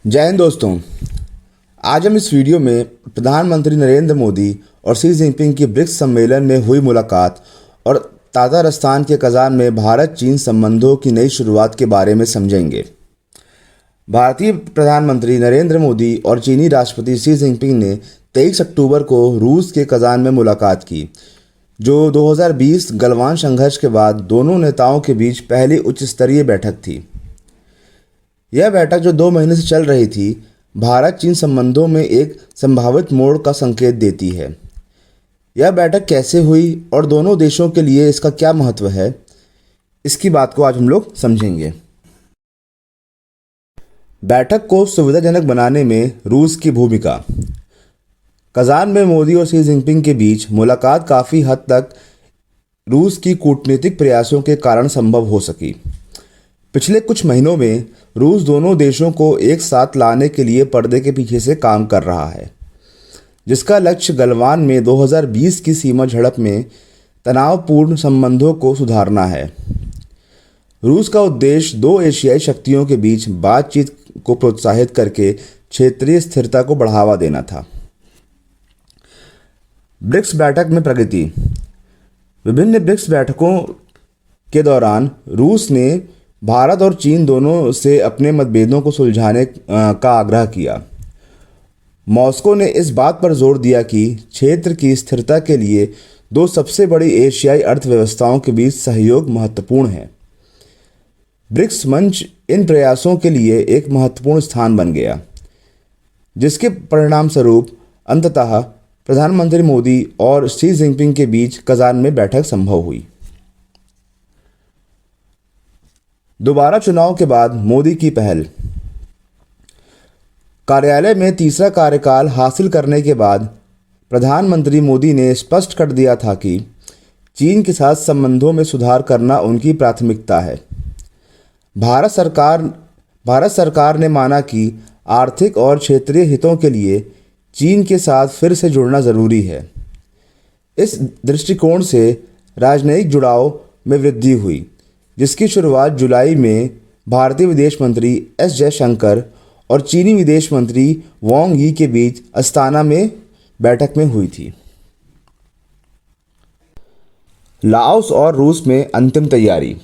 जय हिंद दोस्तों। आज हम इस वीडियो में प्रधानमंत्री नरेंद्र मोदी और शी जिनपिंग की ब्रिक्स सम्मेलन में हुई मुलाकात और ताजारस्तान के कजान में भारत चीन संबंधों की नई शुरुआत के बारे में समझेंगे। भारतीय प्रधानमंत्री नरेंद्र मोदी और चीनी राष्ट्रपति शी जिनपिंग ने 23 अक्टूबर को रूस के कजान में मुलाकात की, जो 2020 गलवान संघर्ष के बाद दोनों नेताओं के बीच पहली उच्च स्तरीय बैठक थी। यह बैठक जो 2 महीने से चल रही थी, भारत चीन संबंधों में एक संभावित मोड़ का संकेत देती है। यह बैठक कैसे हुई और दोनों देशों के लिए इसका क्या महत्व है, इसकी बात को आज हम लोग समझेंगे। बैठक को सुविधाजनक बनाने में रूस की भूमिका। कजान में मोदी और शी जिनपिंग के बीच मुलाकात काफ़ी हद तक रूस की कूटनीतिक प्रयासों के कारण संभव हो सकी। पिछले कुछ महीनों में रूस दोनों देशों को एक साथ लाने के लिए पर्दे के पीछे से काम कर रहा है, जिसका लक्ष्य गलवान में 2020 की सीमा झड़प में तनावपूर्ण संबंधों को सुधारना है। रूस का उद्देश्य दो एशियाई शक्तियों के बीच बातचीत को प्रोत्साहित करके क्षेत्रीय स्थिरता को बढ़ावा देना था। ब्रिक्स बैठक में प्रगति। विभिन्न ब्रिक्स बैठकों के दौरान रूस ने भारत और चीन दोनों से अपने मतभेदों को सुलझाने का आग्रह किया। मॉस्को ने इस बात पर जोर दिया कि क्षेत्र की स्थिरता के लिए दो सबसे बड़ी एशियाई अर्थव्यवस्थाओं के बीच सहयोग महत्वपूर्ण है। ब्रिक्स मंच इन प्रयासों के लिए एक महत्वपूर्ण स्थान बन गया, जिसके परिणामस्वरूप अंततः प्रधानमंत्री मोदी और शी जिनपिंग के बीच कजान में बैठक संभव हुई। दोबारा चुनाव के बाद मोदी की पहल। कार्यालय में तीसरा कार्यकाल हासिल करने के बाद प्रधानमंत्री मोदी ने स्पष्ट कर दिया था कि चीन के साथ संबंधों में सुधार करना उनकी प्राथमिकता है। भारत सरकार ने माना कि आर्थिक और क्षेत्रीय हितों के लिए चीन के साथ फिर से जुड़ना ज़रूरी है। इस दृष्टिकोण से राजनयिक जुड़ाव में वृद्धि हुई, जिसकी शुरुआत जुलाई में भारतीय विदेश मंत्री एस जयशंकर और चीनी विदेश मंत्री वांग यी के बीच अस्ताना में बैठक में हुई थी। लाओस और रूस में अंतिम तैयारी।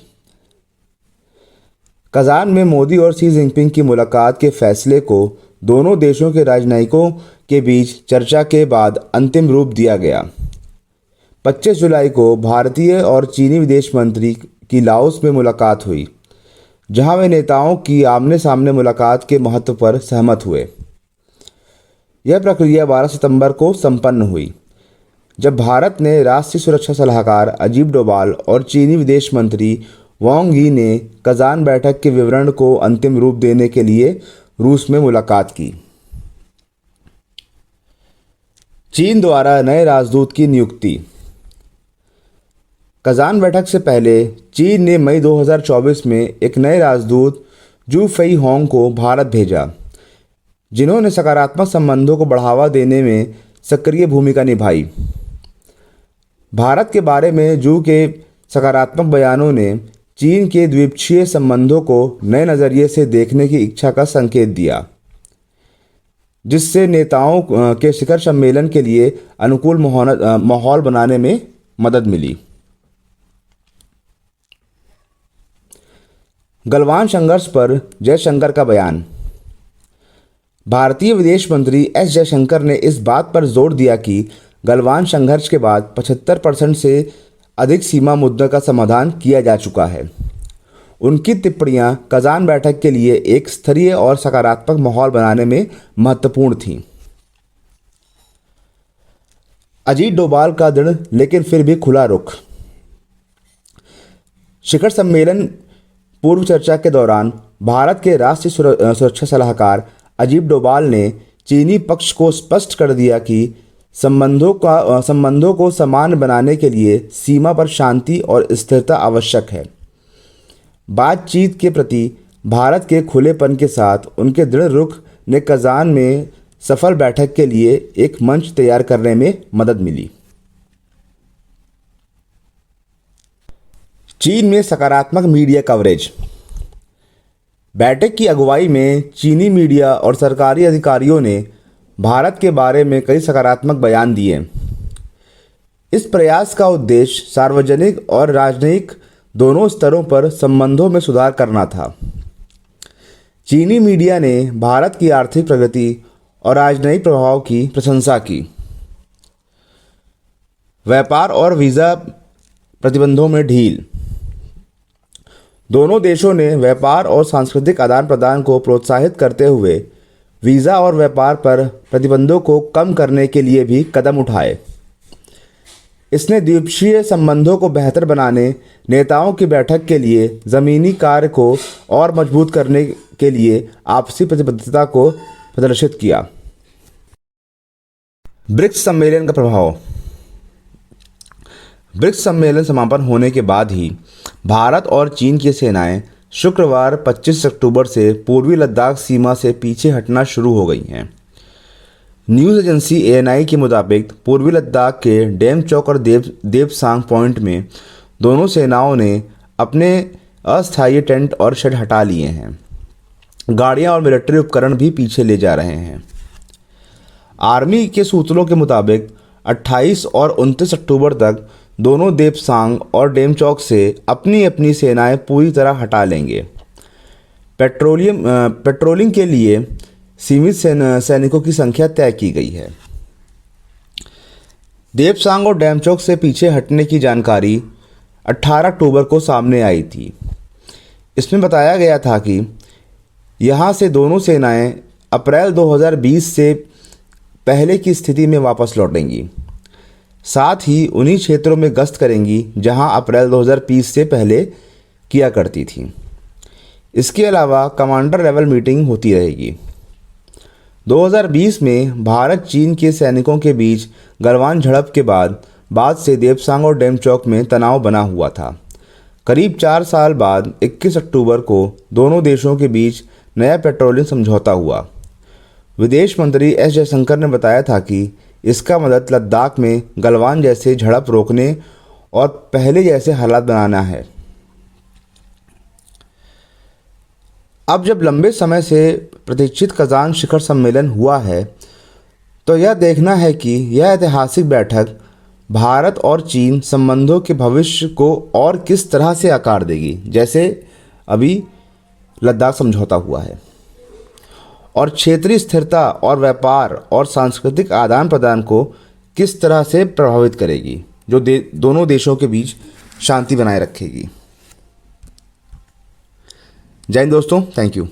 कजान में मोदी और शी जिनपिंग की मुलाकात के फैसले को दोनों देशों के राजनयिकों के बीच चर्चा के बाद अंतिम रूप दिया गया। 25 जुलाई को भारतीय और चीनी विदेश मंत्री की लाओस में मुलाकात हुई, जहां वे नेताओं की आमने सामने मुलाकात के महत्व पर सहमत हुए। यह प्रक्रिया 12 सितंबर को संपन्न हुई, जब भारत ने राष्ट्रीय सुरक्षा सलाहकार अजीत डोभाल और चीनी विदेश मंत्री वांग यी ने कजान बैठक के विवरण को अंतिम रूप देने के लिए रूस में मुलाकात की। चीन द्वारा नए राजदूत की नियुक्ति। कजान बैठक से पहले चीन ने मई 2024 में एक नए राजदूत जू फेई होंग को भारत भेजा, जिन्होंने सकारात्मक संबंधों को बढ़ावा देने में सक्रिय भूमिका निभाई। भारत के बारे में जू के सकारात्मक बयानों ने चीन के द्विपक्षीय संबंधों को नए नज़रिए से देखने की इच्छा का संकेत दिया, जिससे नेताओं के शिखर सम्मेलन के लिए अनुकूल माहौल बनाने में मदद मिली। गलवान संघर्ष पर जयशंकर का बयान। भारतीय विदेश मंत्री एस जयशंकर ने इस बात पर जोर दिया कि गलवान संघर्ष के बाद 75% से अधिक सीमा मुद्दों का समाधान किया जा चुका है। उनकी टिप्पणियां कजान बैठक के लिए एक स्तरीय और सकारात्मक माहौल बनाने में महत्वपूर्ण थीं। अजीत डोभाल का दृढ़ लेकिन फिर भी खुला रुख। शिखर सम्मेलन पूर्व चर्चा के दौरान भारत के राष्ट्रीय सुरक्षा सलाहकार अजीत डोभाल ने चीनी पक्ष को स्पष्ट कर दिया कि संबंधों को समान बनाने के लिए सीमा पर शांति और स्थिरता आवश्यक है। बातचीत के प्रति भारत के खुलेपन के साथ उनके दृढ़ रुख ने कजान में सफल बैठक के लिए एक मंच तैयार करने में मदद मिली। चीन में सकारात्मक मीडिया कवरेज। बैठक की अगुवाई में चीनी मीडिया और सरकारी अधिकारियों ने भारत के बारे में कई सकारात्मक बयान दिए। इस प्रयास का उद्देश्य सार्वजनिक और राजनयिक दोनों स्तरों पर संबंधों में सुधार करना था। चीनी मीडिया ने भारत की आर्थिक प्रगति और राजनयिक प्रभाव की प्रशंसा की। व्यापार और वीज़ा प्रतिबंधों में ढील। दोनों देशों ने व्यापार और सांस्कृतिक आदान प्रदान को प्रोत्साहित करते हुए वीज़ा और व्यापार पर प्रतिबंधों को कम करने के लिए भी कदम उठाए। इसने द्विपक्षीय संबंधों को बेहतर बनाने, नेताओं की बैठक के लिए ज़मीनी कार्य को और मजबूत करने के लिए आपसी प्रतिबद्धता को प्रदर्शित किया। ब्रिक्स सम्मेलन का प्रभाव। ब्रिक्स सम्मेलन समापन होने के बाद ही भारत और चीन की सेनाएं शुक्रवार 25 अक्टूबर से पूर्वी लद्दाख सीमा से पीछे हटना शुरू हो गई हैं। न्यूज़ एजेंसी ANI के मुताबिक पूर्वी लद्दाख के डेमचौक और देपसांग पॉइंट में दोनों सेनाओं ने अपने अस्थायी टेंट और शेड हटा लिए हैं। गाड़ियां और मिलिट्री उपकरण भी पीछे ले जा रहे हैं। आर्मी के सूत्रों के मुताबिक 28 और 29 अक्टूबर तक दोनों देपसांग और डेमचौक से अपनी अपनी सेनाएं पूरी तरह हटा लेंगे। पेट्रोलिंग के लिए सीमित सैनिकों की संख्या तय की गई है। देपसांग और डेमचौक से पीछे हटने की जानकारी 18 अक्टूबर को सामने आई थी। इसमें बताया गया था कि यहां से दोनों सेनाएं अप्रैल 2020 से पहले की स्थिति में वापस लौटेंगी। साथ ही उन्हीं क्षेत्रों में गश्त करेंगी जहां अप्रैल 2020 से पहले किया करती थी। इसके अलावा कमांडर लेवल मीटिंग होती रहेगी। 2020 में भारत चीन के सैनिकों के बीच गलवान झड़प के बाद से देपसांग और डेमचौक में तनाव बना हुआ था। करीब 4 साल बाद 21 अक्टूबर को दोनों देशों के बीच नया पेट्रोलिंग समझौता हुआ। विदेश मंत्री S जयशंकर ने बताया था कि इसका मदद लद्दाख में गलवान जैसे झड़प रोकने और पहले जैसे हालात बनाना है। अब जब लंबे समय से प्रतीक्षित कजान शिखर सम्मेलन हुआ है, तो यह देखना है कि यह ऐतिहासिक बैठक भारत और चीन संबंधों के भविष्य को और किस तरह से आकार देगी, जैसे अभी लद्दाख समझौता हुआ है, और क्षेत्रीय स्थिरता और व्यापार और सांस्कृतिक आदान प्रदान को किस तरह से प्रभावित करेगी, जो दोनों देशों के बीच शांति बनाए रखेगी। जय हिंद दोस्तों, थैंक यू।